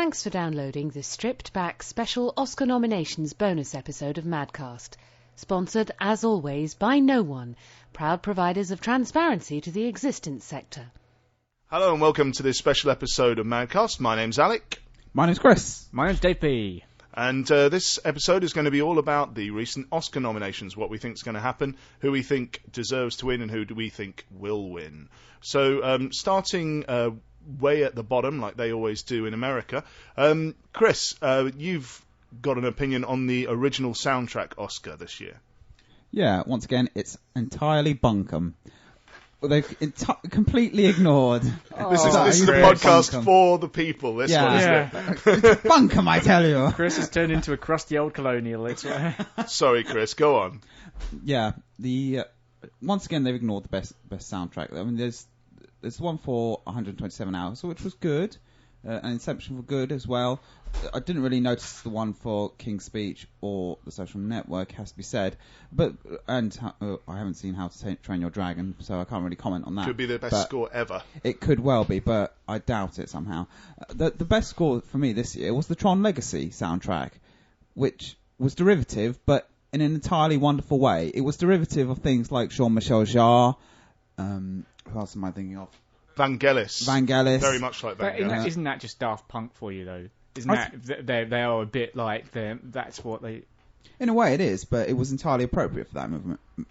Thanks for downloading this stripped-back special Oscar nominations bonus episode of Madcast. Sponsored, as always, by no one, proud providers of transparency to the existence sector. Hello and welcome to this special episode of Madcast. My name's Alec. My name's Chris. My name's Dave P. And this episode is going to be all about the recent Oscar nominations, what we think is going to happen, who we think deserves to win, and who do we think will win. So, starting way at the bottom, like they always do in America, Chris, you've got an opinion on the original soundtrack Oscar this year. Yeah, once again, it's entirely bunkum. They've completely ignored. This is the podcast bunkum for the people. This one, isn't it? It's bunkum, I tell you. Chris has turned into a crusty old colonial. Sorry, Chris, go on. Yeah, once again they've ignored the best soundtrack. I mean, there's one for 127 Hours, which was good, and Inception was good as well. I didn't really notice the one for King's Speech or The Social Network, has to be said. I haven't seen How to Train Your Dragon, so I can't really comment on that. Could be the best score ever. It could well be, but I doubt it somehow. The best score for me this year was the Tron Legacy soundtrack, which was derivative, but in an entirely wonderful way. It was derivative of things like Jean-Michel Jarre. Who else am I thinking of? Vangelis. Very much like Vangelis. Isn't that just Daft Punk for you, though? Isn't that they are a bit like them? That's what they. In a way, it is, but it was entirely appropriate for that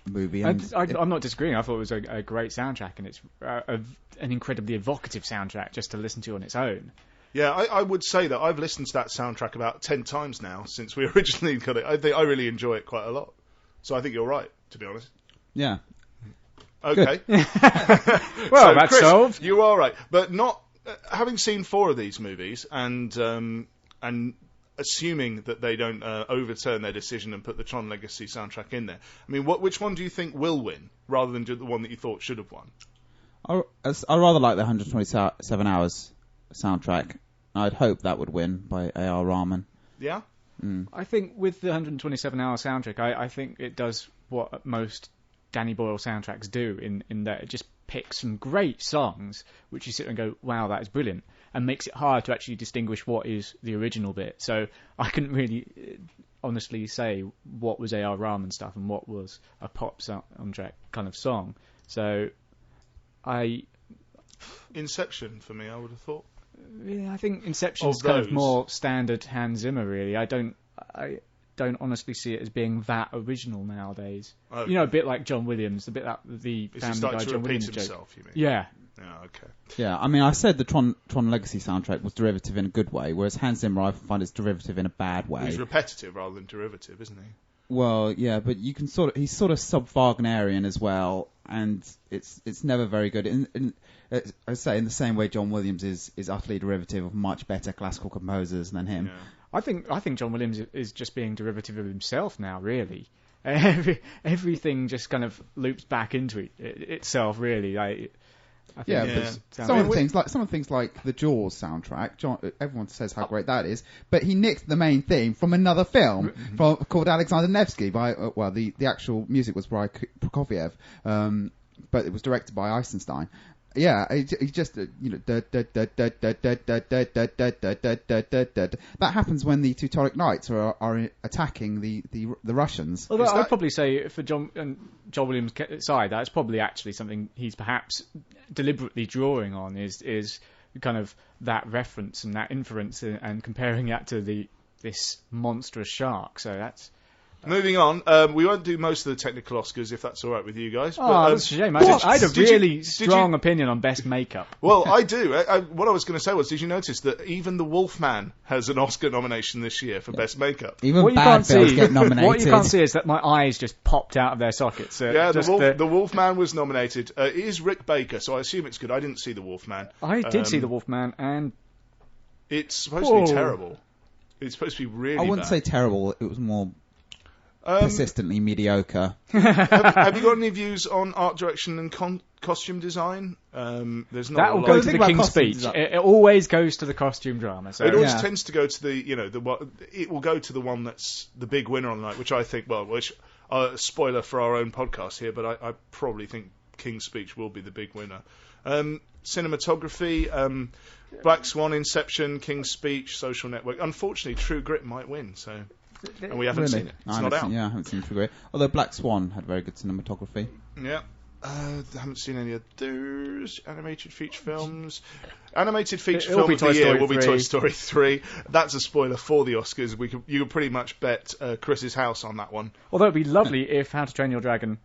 movie. I'm not disagreeing. I thought it was a great soundtrack, and it's an incredibly evocative soundtrack just to listen to on its own. Yeah, I would say that I've listened to that soundtrack about 10 times now since we originally got it. I really enjoy it quite a lot. So I think you're right, to be honest. Yeah. Okay. Well, so, that's Chris, solved. You are right, but not having seen 4 of these movies and assuming that they don't overturn their decision and put the Tron Legacy soundtrack in there. I mean, which one do you think will win, rather than the one that you thought should have won? I rather like the 127 Hours soundtrack. I'd hope that would win by A.R. Rahman. Yeah? Mm. I think with the 127-hour soundtrack, I think it does what most Danny Boyle soundtracks do in that it just picks some great songs which you sit and go, wow, that is brilliant, and makes it hard to actually distinguish what is the original bit. So I couldn't really honestly say what was A.R. Rahman stuff and what was a pop soundtrack kind of song. So Inception for me, I would have thought. Yeah, I think Inception's kind of more standard Hans Zimmer, really. I don't honestly see it as being that original nowadays. Okay. You know, a bit like John Williams, a bit like the Family Guy John Williams himself, joke. You mean? Yeah. Yeah, okay. Yeah, I mean, I said the Tron Legacy soundtrack was derivative in a good way, whereas Hans Zimmer I find it's derivative in a bad way. He's repetitive rather than derivative, isn't he? Well, yeah, but you can he's sort of sub-Wagnerian as well, and it's never very good. I say in the same way John Williams is utterly derivative of much better classical composers than him. Yeah. I think John Williams is just being derivative of himself now, really. Everything just kind of loops back into itself, really. Some of the things like the Jaws soundtrack, everyone says how great that is, but he nicked the main theme from another film called Alexander Nevsky by the actual music was by Prokofiev, but it was directed by Eisenstein. Yeah, he just that happens when the Teutonic Knights are attacking the Russians. Well, I'd probably say for John Williams' side, that's probably actually something he's perhaps deliberately drawing on is kind of that reference and that inference and comparing that to this monstrous shark. So that's. Moving on, we won't do most of the technical Oscars if that's all right with you guys. But, that's a shame. I had a really strong opinion on best makeup. Well, I do. What I was going to say was, did you notice that even The Wolfman has an Oscar nomination this year for best makeup? Even bad films get nominated. What you can't see is that my eyes just popped out of their sockets. The Wolfman was nominated. It is Rick Baker, so I assume it's good. I didn't see The Wolfman. I did see The Wolfman, and it's supposed to be terrible. It's supposed to be really I wouldn't say terrible. It was more persistently mediocre. Have you got any views on art direction and costume design? There's not. That will go to the King's Speech. It always goes to the costume drama. So. It always tends to go to it will go to the one that's the big winner on the night, which I think. Spoiler for our own podcast here, but I probably think King's Speech will be the big winner. Cinematography, Black Swan, Inception, King's Speech, Social Network. Unfortunately, True Grit might win, so... And we haven't seen it. It's not out. I haven't seen True Grit. Although Black Swan had very good cinematography. Yeah. I haven't seen any of those animated feature films. Animated feature film of the year will be Toy Story 3. That's a spoiler for the Oscars. You could pretty much bet Chris's house on that one. Although it'd be lovely if How to Train Your Dragon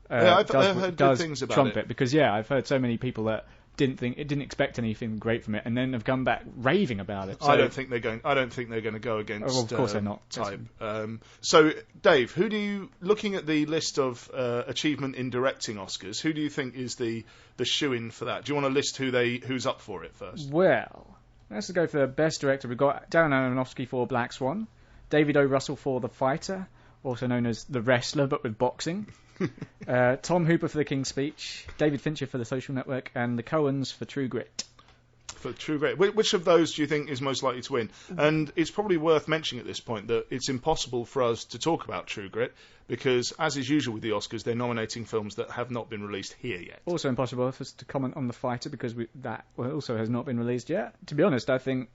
I've heard good things about trump it. Because I've heard so many people that didn't expect anything great from it, and then have come back raving about it. So, I don't think they're going to go against. Of course they're not. Type. So, Dave, who do you, looking at the list of achievement in directing Oscars, who do you think is the shoo-in for that? Do you want to list who's up for it first? Well, let's go for best director. We've got Darren Aronofsky for Black Swan, David O. Russell for The Fighter, also known as The Wrestler but with boxing. Tom Hooper for The King's Speech, David Fincher for The Social Network, and the Coens for True Grit. For True Grit. Which of those do you think is most likely to win? And it's probably worth mentioning at this point that it's impossible for us to talk about True Grit because, as is usual with the Oscars, they're nominating films that have not been released here yet. Also impossible for us to comment on The Fighter because that also has not been released yet. To be honest, I think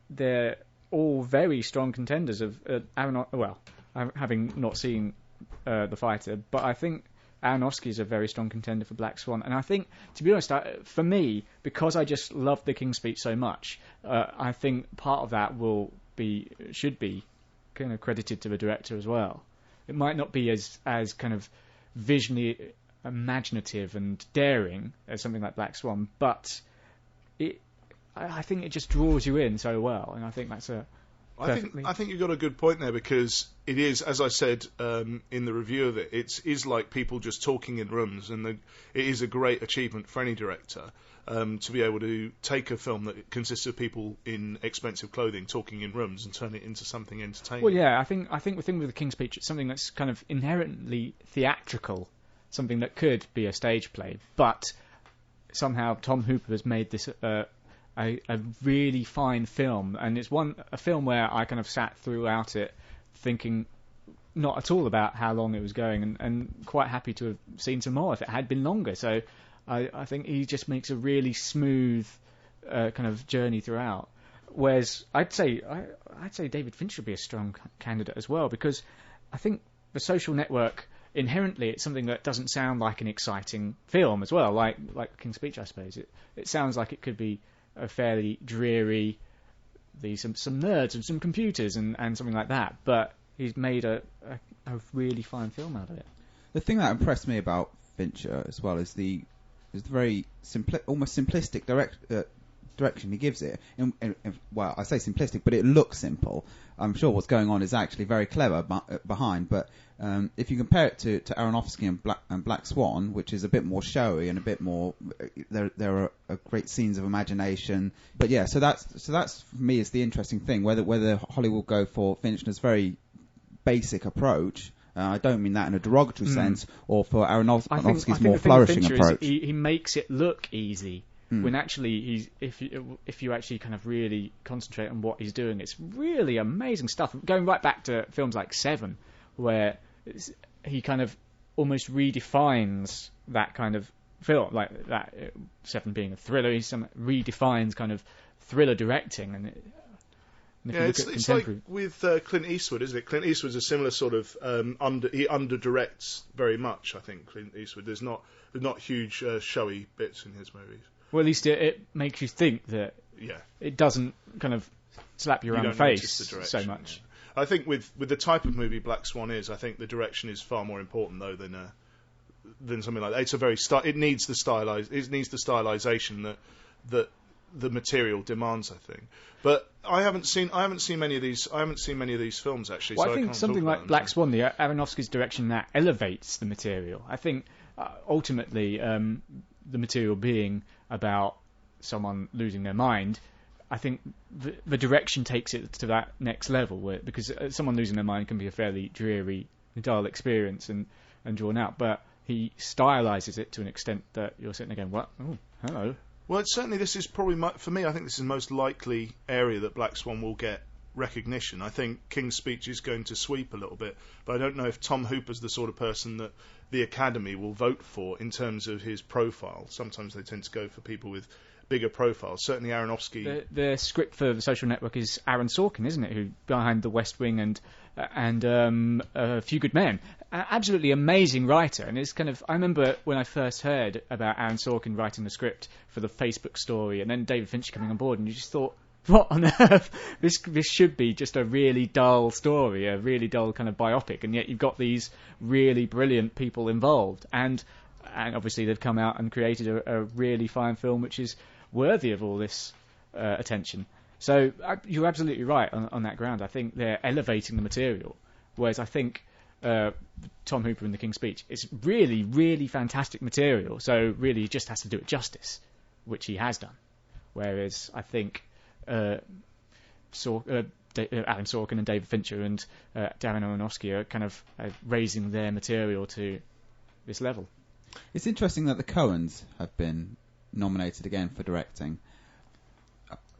they're all very strong contenders of having not seen The Fighter, but I think Aronofsky is a very strong contender for Black Swan, and I think, to be honest, for me, because I just love The King's Speech so much, I think part of that should be kind of credited to the director as well. It might not be as kind of visually imaginative and daring as something like Black Swan, but I think it just draws you in so well, and I think that's I think you've got a good point there because it is, as I said in the review of it, it is like people just talking in rooms, and it is a great achievement for any director to be able to take a film that consists of people in expensive clothing talking in rooms and turn it into something entertaining. Well, yeah, I think the thing with The King's Speech, it's something that's kind of inherently theatrical, something that could be a stage play, but somehow Tom Hooper has made this a really fine film, and it's a film where I kind of sat throughout it thinking not at all about how long it was going, and quite happy to have seen some more if it had been longer. So I think he just makes a really smooth kind of journey throughout. Whereas I'd say David Fincher would be a strong candidate as well, because I think The Social Network, inherently, it's something that doesn't sound like an exciting film as well, like King's Speech, I suppose. It sounds like it could be a fairly dreary, some nerds and some computers and something like that, but he's made a really fine film out of it. The thing that impressed me about Fincher as well is the very almost simplistic direction he gives it. Well, I say simplistic, but it looks simple. I'm sure what's going on is actually very clever behind, but if you compare it to Aronofsky and Black Swan, which is a bit more showy and a bit more, there are great scenes of imagination. But yeah, so that's for me is the interesting thing, whether Hollywood will go for Fincher's very basic approach. I don't mean that in a derogatory sense, or for Aronofsky's more flourishing approach. He makes it look easy. When actually if you actually kind of really concentrate on what he's doing, it's really amazing stuff. Going right back to films like Seven, where he kind of almost redefines that kind of film, like that Seven being a thriller. He redefines kind of thriller directing, and it's like with Clint Eastwood, isn't it? Clint Eastwood's a similar sort of he underdirects very much. I think Clint Eastwood, there's not huge showy bits in his movies. Well, at least it makes you think that it doesn't kind of slap you around the face so much. Yeah. I think with the type of movie Black Swan is, I think the direction is far more important though than something like that. It's a very it needs the stylization that the material demands, I think. But I haven't seen many of these films actually. Well, so I think something like Black Swan, the Aronofsky's direction, that elevates the material. I think ultimately the material being about someone losing their mind, I think the direction takes it to that next level, because someone losing their mind can be a fairly dreary, dull experience and drawn out, but he stylizes it to an extent that you're sitting there going, what? Oh, hello. Well, certainly this is probably, for me, I think this is the most likely area that Black Swan will get recognition. I think King's Speech is going to sweep a little bit, but I don't know if Tom Hooper's the sort of person that the Academy will vote for in terms of his profile. Sometimes they tend to go for people with bigger profiles. Certainly Aronofsky. The script for The Social Network is Aaron Sorkin, isn't it? Who behind The West Wing and A Few Good Men. Absolutely amazing writer, and it's kind of. I remember when I first heard about Aaron Sorkin writing the script for the Facebook story, and then David Fincher coming on board, and you just thought, what on earth? This should be just a really dull story, a really dull kind of biopic, and yet you've got these really brilliant people involved, and obviously they've come out and created a really fine film which is worthy of all this attention. So you're absolutely right on that ground. I think they're elevating the material, whereas I think Tom Hooper in The King's Speech is really, really fantastic material, so really he just has to do it justice, which he has done. Whereas I think Alan Sorkin and David Fincher and Darren Aronofsky are kind of raising their material to this level. It's interesting that the Coens have been nominated again for directing.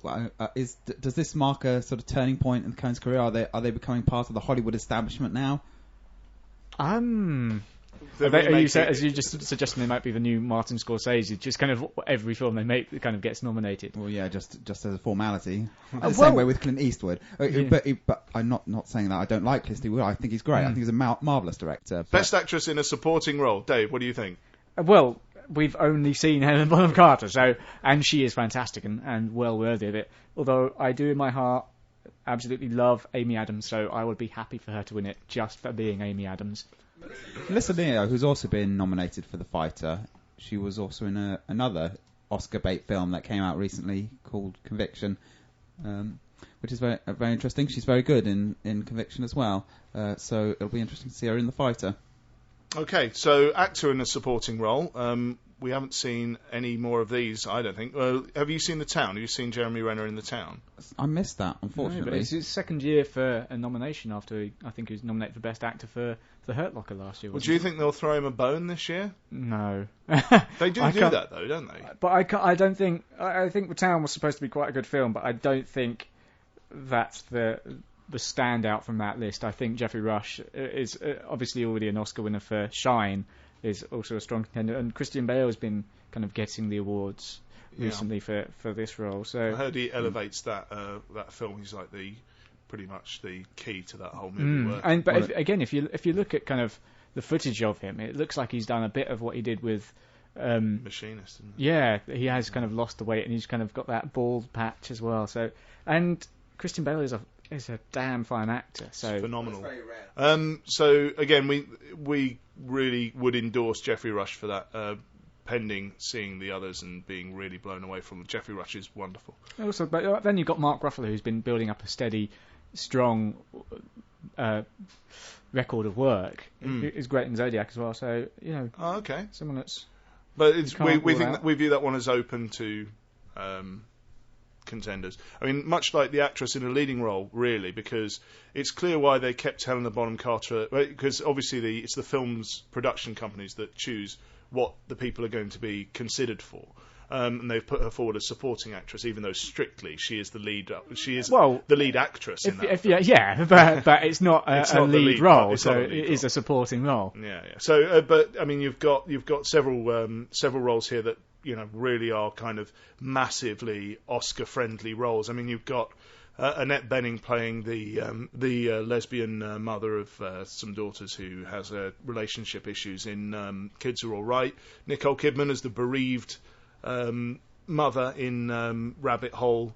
Does this mark a sort of turning point in the Coens' career? Are they becoming part of the Hollywood establishment now? As you just suggesting they might be the new Martin Scorsese, just kind of every film they make kind of gets nominated. Well, yeah, just as a formality. The same way with Clint Eastwood. Yeah. But I'm not saying that I don't like Clint Eastwood. I think he's great. I think he's a marvellous director. Best actress in a supporting role. Dave, what do you think? Well, we've only seen Helen Bonham Carter, and she is fantastic and well worthy of it. Although I do in my heart absolutely love Amy Adams, so I would be happy for her to win it just for being Amy Adams. Melissa Leo, who's also been nominated for The Fighter, she was also in another Oscar bait film that came out recently called Conviction, which is very interesting. She's very good in Conviction as well, so it'll be interesting to see her in The Fighter. Okay, so actor in a supporting role. We haven't seen any more of these, I don't think. Have you seen The Town? Have you seen Jeremy Renner in The Town? I missed that, unfortunately. No, but it's his second year for a nomination after I think he was nominated for Best Actor for The Hurt Locker last year. Well, do you think they'll throw him a bone this year? No. They do that, though, don't they? But I don't think... I think The Town was supposed to be quite a good film, but I don't think that's the standout from that list. I think Jeffrey Rush is obviously already an Oscar winner for Shine, is also a strong contender, and Christian Bale has been kind of getting the awards recently for this role. So I heard he elevates that film. He's like pretty much the key to that whole movie work. And if you look at kind of the footage of him, it looks like he's done a bit of what he did with Machinist. Isn't it? Yeah, he has kind of lost the weight, and he's kind of got that bald patch as well. So, and Christian Bale is a damn fine actor. So it's phenomenal. That's very rare. So again, we really would endorse Jeffrey Rush for that, pending seeing the others and being really blown away from them. Jeffrey Rush is wonderful. Also, but then you've got Mark Ruffalo, who's been building up a steady, strong record of work. He's great in Zodiac as well. So okay, someone that's. But we view that one as open to contenders. I mean, much like the actress in a leading role, really, because it's clear why they kept Helena Bonham Carter. Because obviously it's the film's production companies that choose what the people are going to be considered for. And they've put her forward as supporting actress, even though strictly she is the lead. She is the lead actress in that. But it's not a lead role, so it is a supporting role. Yeah. So, but I mean, you've got several roles here that really are kind of massively Oscar-friendly roles. I mean, you've got Annette Bening playing the lesbian mother of some daughters who has relationship issues in Kids Are All Right. Nicole Kidman as the bereaved mother in Rabbit Hole.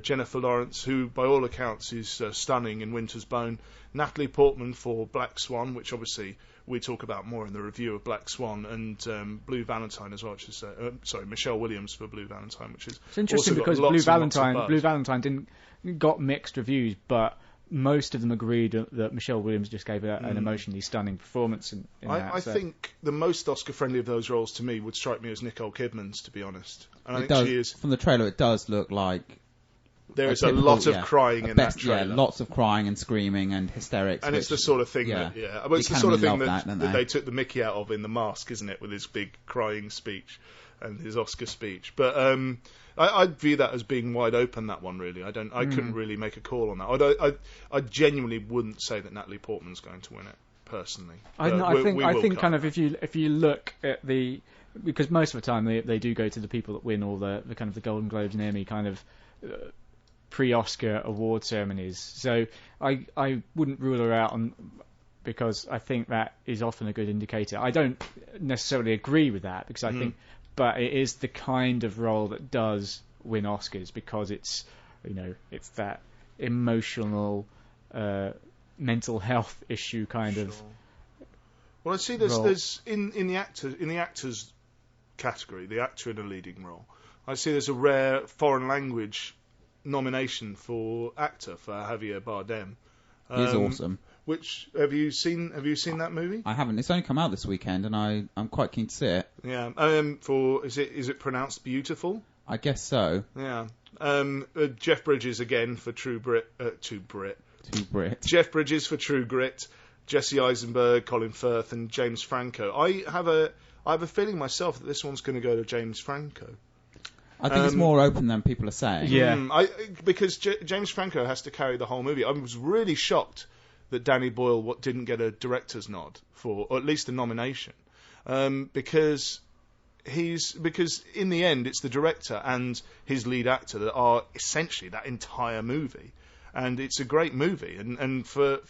Jennifer Lawrence, who by all accounts is stunning in Winter's Bone. Natalie Portman for Black Swan, which obviously we talk about more in the review of Black Swan, and Blue Valentine as well, which is Michelle Williams for Blue Valentine, which is it's interesting because Blue Valentine got mixed reviews, but most of them agreed that Michelle Williams just gave an emotionally stunning performance in that. I think the most Oscar-friendly of those roles to me would strike me as Nicole Kidman's, to be honest. And I think she is. From the trailer, it does look like There is a lot of crying in that trailer. Yeah, lots of crying and screaming and hysterics. And it's the sort of thing well, it's the sort of thing that they they took the mickey out of in The Mask, isn't it, with his big crying speech and his Oscar speech. But I view that as being wide open, that one, really. I couldn't really make a call on that. I genuinely wouldn't say that Natalie Portman's going to win it, personally. I think kind of if you look at because most of the time they do go to the people that win all the kind of the Golden Globes and Emmy kind of pre-Oscar award ceremonies. So I wouldn't rule her out because I think that is often a good indicator. I don't necessarily agree with that because I think, but it is the kind of role that does win Oscars because it's that emotional mental health issue kind of. Well, I see there's in the actors category, the actor in a leading role. I see there's a rare foreign language nomination for actor for Javier Bardem. He's awesome. Which have you seen that movie? I haven't. It's only come out this weekend, and I'm quite keen to see it. Yeah. Is it pronounced Beautiful? I guess so. Yeah. Jeff Bridges again for True Brit. Jeff Bridges for True Grit. Jesse Eisenberg, Colin Firth, and James Franco. I have a feeling myself that this one's going to go to James Franco. I think it's more open than people are saying. Yeah. Because James Franco has to carry the whole movie. I was really shocked that Danny Boyle didn't get a director's nod or at least a nomination, because in the end it's the director and his lead actor that are essentially that entire movie, and it's a great movie. And for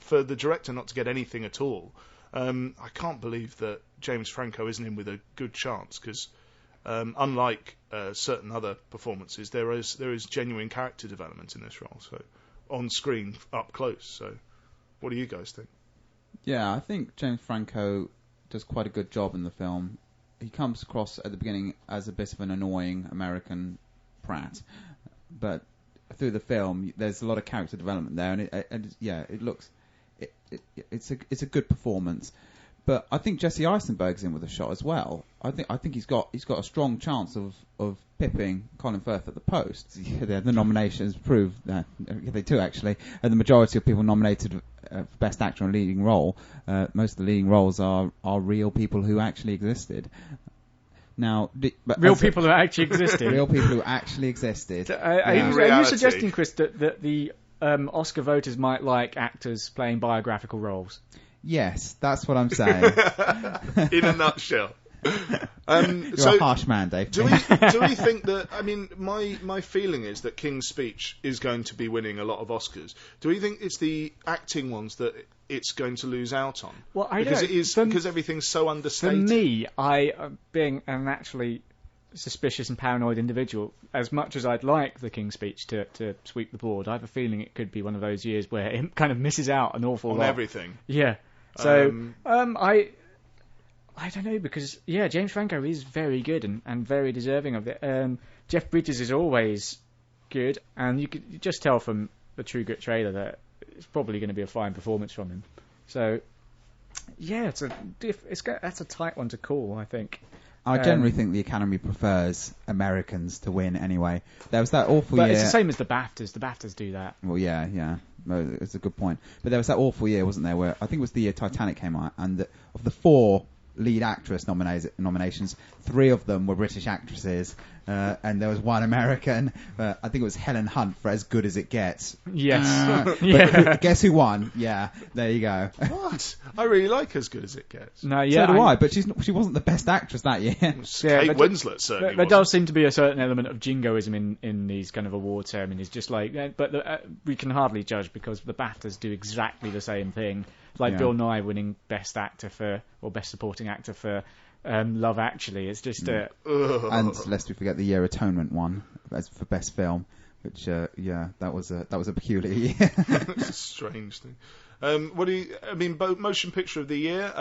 the director not to get anything at all, I can't believe that James Franco isn't in with a good chance because. Unlike certain other performances, there is genuine character development in this role, so on screen, up close. So, what do you guys think? Yeah, I think James Franco does quite a good job in the film. He comes across at the beginning as a bit of an annoying American prat, but through the film, there's a lot of character development there, and it looks it's a good performance. But I think Jesse Eisenberg's in with a shot as well. I think he's got a strong chance of pipping Colin Firth at the post. The nominations prove that they do actually. And the majority of people nominated for Best Actor in a Leading Role, most of the leading roles are real people who actually existed. Now, real people who actually existed. Real people who actually existed. Are you suggesting, Chris, that the Oscar voters might like actors playing biographical roles? Yes, that's what I'm saying. In a nutshell. You're a harsh man, Dave. Do we think that? I mean, my feeling is that King's Speech is going to be winning a lot of Oscars. Do we think it's the acting ones that it's going to lose out on? Well, because everything's so understated. For me, being a naturally suspicious and paranoid individual, as much as I'd like the King's Speech to sweep the board, I have a feeling it could be one of those years where it kind of misses out an awful lot. On everything. Yeah. So, I don't know, because, James Franco is very good and very deserving of it. Jeff Bridges is always good, and you could just tell from the True Grit trailer that it's probably going to be a fine performance from him. So, that's a tight one to call, I think. I generally think the Academy prefers Americans to win anyway. There was that awful year... But it's the same as the BAFTAs. The BAFTAs do that. Well, yeah. No, it's a good point. But there was that awful year, wasn't there, where I think it was the year Titanic came out, and of the 4 lead actress nominations, 3 of them were British actresses, and there was 1 American. I think it was Helen Hunt for As Good As It Gets. Yes. But guess who won? Yeah, there you go. What? I really like As Good As It Gets. No, so do I, but she wasn't the best actress that year. Kate Winslet certainly There does seem to be a certain element of jingoism in these kind of award ceremonies, just like, but we can hardly judge because the BAFTAs do exactly the same thing. Like Bill Nye winning Best Actor or Best Supporting Actor for Love Actually. It's just and lest we forget the Year Atonement one for Best Film, which that was a peculiar year. It's a strange thing. Motion Picture of the Year,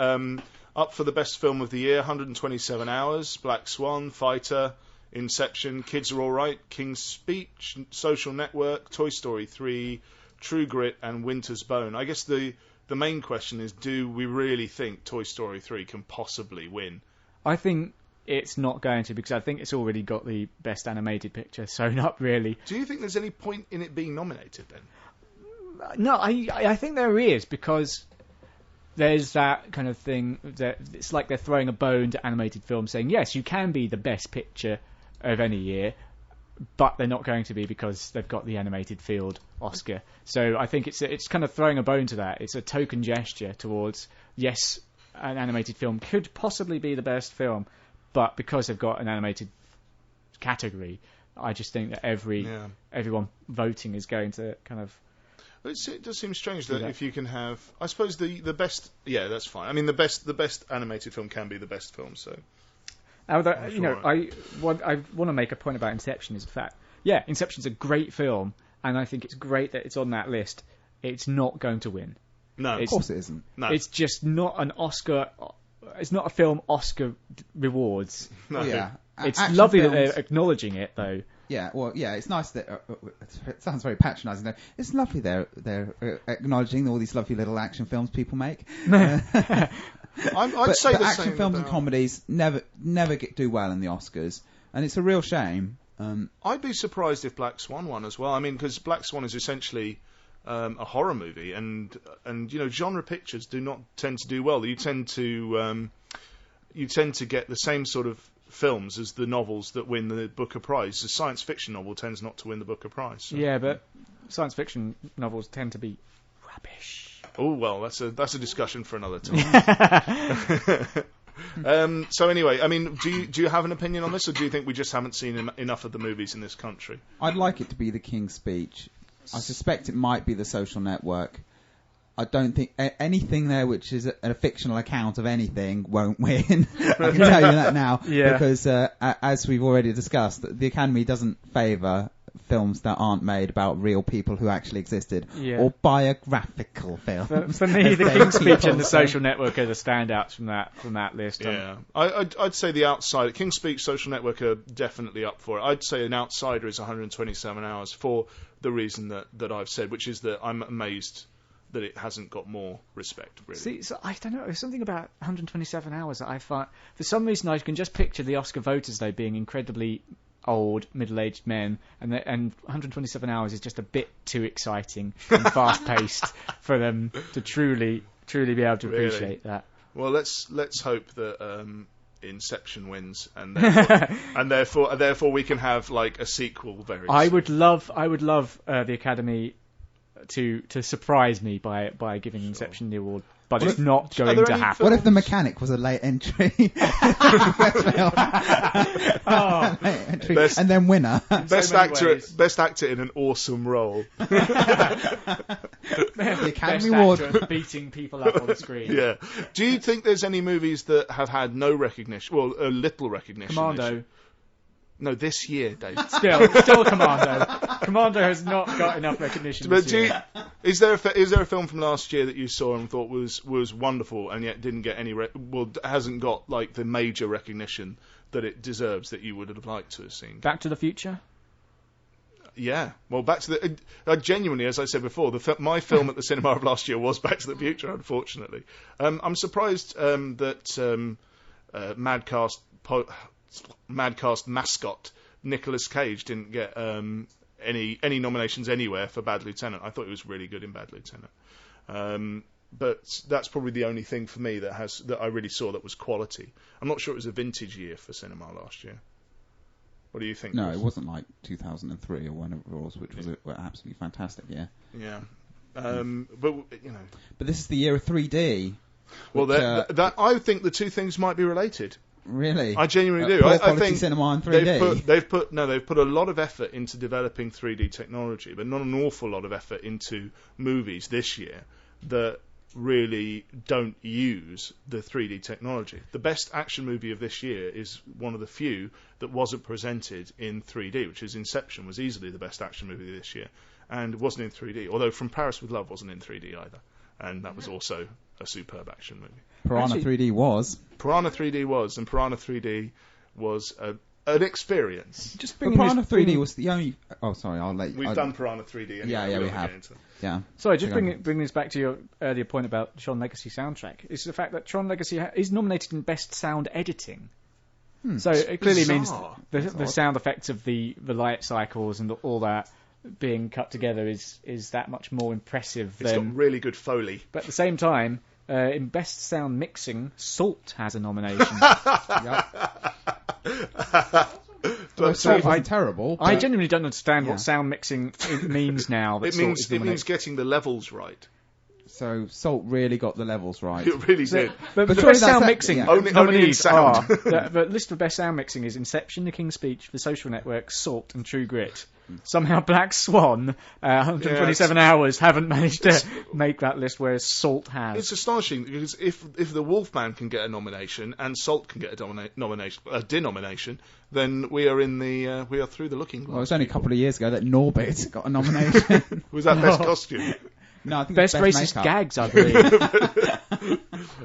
up for the Best Film of the Year, 127 Hours, Black Swan, Fighter, Inception, Kids Are Alright, King's Speech, Social Network, Toy Story 3, True Grit, and Winter's Bone. I guess the main question is, do we really think Toy Story 3 can possibly win? I think it's not going to, because I think it's already got the best animated picture sewn up, really. Do you think there's any point in it being nominated then? No, I think there is, because there's that kind of thing that it's like they're throwing a bone to animated film, saying yes, you can be the best picture of any year, but they're not going to be because they've got the animated field Oscar. So I think it's kind of throwing a bone to that. It's a token gesture towards, yes, an animated film could possibly be the best film, but because they've got an animated category, I just think that everyone voting is going to kind of... It does seem strange that if you can have, I suppose the best, yeah, that's fine. I mean, the best animated film can be the best film. So, although I want to make a point about Inception is the fact, Inception's a great film, and I think it's great that it's on that list. It's not going to win. No, of course it isn't. No, it's just not an Oscar. It's not a film Oscar rewards. No. Yeah, it's action lovely films, that they're acknowledging it, though. Yeah, well, yeah, it's nice that it sounds very patronising. Though. It's lovely they're acknowledging all these lovely little action films people make. I'd say but the action same films about... and comedies never do well in the Oscars, and it's a real shame. I'd be surprised if Black Swan won as well. I mean, because Black Swan is essentially a horror movie, and genre pictures do not tend to do well. You tend to get the same sort of films as the novels that win the Booker Prize. The science fiction novel tends not to win the Booker Prize. So. Yeah, but science fiction novels tend to be rubbish. Oh well, that's a discussion for another time. So anyway, I mean, do you have an opinion on this, or do you think we just haven't seen enough of the movies in this country? I'd like it to be The King's Speech. I suspect it might be The Social Network. I don't think anything there which is a fictional account of anything won't win. I can tell you that now. Yeah. Because, as we've already discussed, the Academy doesn't favour films that aren't made about real people who actually existed. Yeah. Or biographical films. For me, The King's Speech and The Social Network are the standouts from that list. Yeah. I'd say The Outsider. King's Speech, Social Network are definitely up for it. I'd say An Outsider is 127 hours for the reason that I've said, which is that I'm amazed that it hasn't got more respect, really. See, so I don't know. There's something about 127 hours that I find... For some reason, I can just picture the Oscar voters, though, being incredibly old, middle-aged men, and 127 hours is just a bit too exciting and fast-paced for them to truly be able to appreciate that. Well, let's hope that Inception wins, and therefore we can have like a sequel very soon. I would love the Academy to surprise me by giving Inception the award, but it's not going to happen. What if The Mechanic was a late entry? And then winner. Best actor in an awesome role. The Academy Award Award. beating people up on the screen. Yeah. Do you think there's any movies that have had no recognition? Well, a little recognition. Commando. No, this year, Dave. Still Commando. Commando has not got enough recognition But this year. is there a film from last year that you saw and thought was wonderful and yet didn't get any hasn't got like the major recognition that it deserves that you would have liked to have seen? Back to the Future? Yeah. Well, Back to the genuinely, as I said before, my film at the cinema of last year was Back to the Future. Unfortunately, I'm surprised that Madcast mascot Nicolas Cage didn't get any nominations anywhere for Bad Lieutenant. I thought he was really good in Bad Lieutenant. But that's probably the only thing for me that I really saw that was quality. I'm not sure it was a vintage year for cinema last year. What do you think? No, it wasn't like 2003 or whenever it was, which was an absolutely fantastic year. Yeah. But this is the year of 3D. Well, I think the two things might be related. Really? I genuinely do. Poor I quality think cinema in 3D. They've put a lot of effort into developing 3D technology, but not an awful lot of effort into movies this year that really don't use the 3D technology. The best action movie of this year is one of the few that wasn't presented in 3D, which is Inception. Was easily the best action movie this year, and wasn't in 3D. Although From Paris with Love wasn't in 3D either, and that was also a superb action movie. Piranha 3D was. Piranha 3D was, and Piranha 3D was an experience. Piranha 3D was the only... Oh, sorry, I'll let you... We've done Piranha 3D anyway. Yeah, we have. Yeah. Sorry, just bring this back to your earlier point about Tron Legacy soundtrack. It's the fact that Tron Legacy is nominated in Best Sound Editing. So it clearly means bizarre. the sound effects of the light cycles and all that being cut together is that much more impressive It's than. got really good Foley. But at the same time, in best sound mixing, Salt has a nomination. Well, Salt wasn't terrible. I genuinely don't understand what sound mixing means now. That It means getting the levels right. So Salt really got the levels right. It really did. But But the surely best sound that's- mixing yeah. Only in nominees are sound. the list of best sound mixing is Inception, The King's Speech, The Social Network, Salt, and True Grit. Somehow Black Swan, 127 hours haven't managed to make that list, whereas Salt has. It's astonishing because if the Wolfman can get a nomination and Salt can get a denomination, then we are through the looking glass. Well, it was only a couple of years ago that Norbit got a nomination. Was that best costume? No, I think Best it's racist makeup. gags, I believe.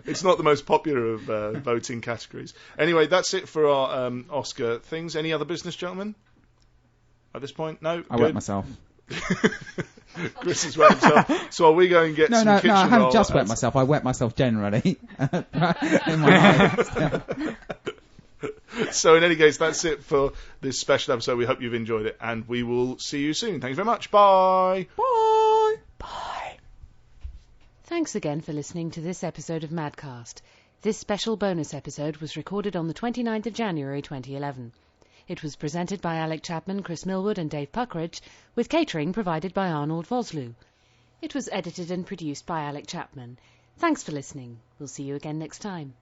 It's not the most popular of voting categories. Anyway, that's it for our Oscar things. Any other business, gentlemen? At this point, no. I Good. wet myself. Chris has wet himself. So are we going to get No, some no, kitchen no. I haven't roll just wet ads? myself. I wet myself generally in my eyes. So in any case, that's it for this special episode. We hope you've enjoyed it, and we will see you soon. Thanks very much. Bye. Bye. Bye. Thanks again for listening to this episode of Madcast. This special bonus episode was recorded on the 29th of January 2011. It was presented by Alec Chapman, Chris Millwood and Dave Puckridge, with catering provided by Arnold Vosloo. It was edited and produced by Alec Chapman. Thanks for listening. We'll see you again next time.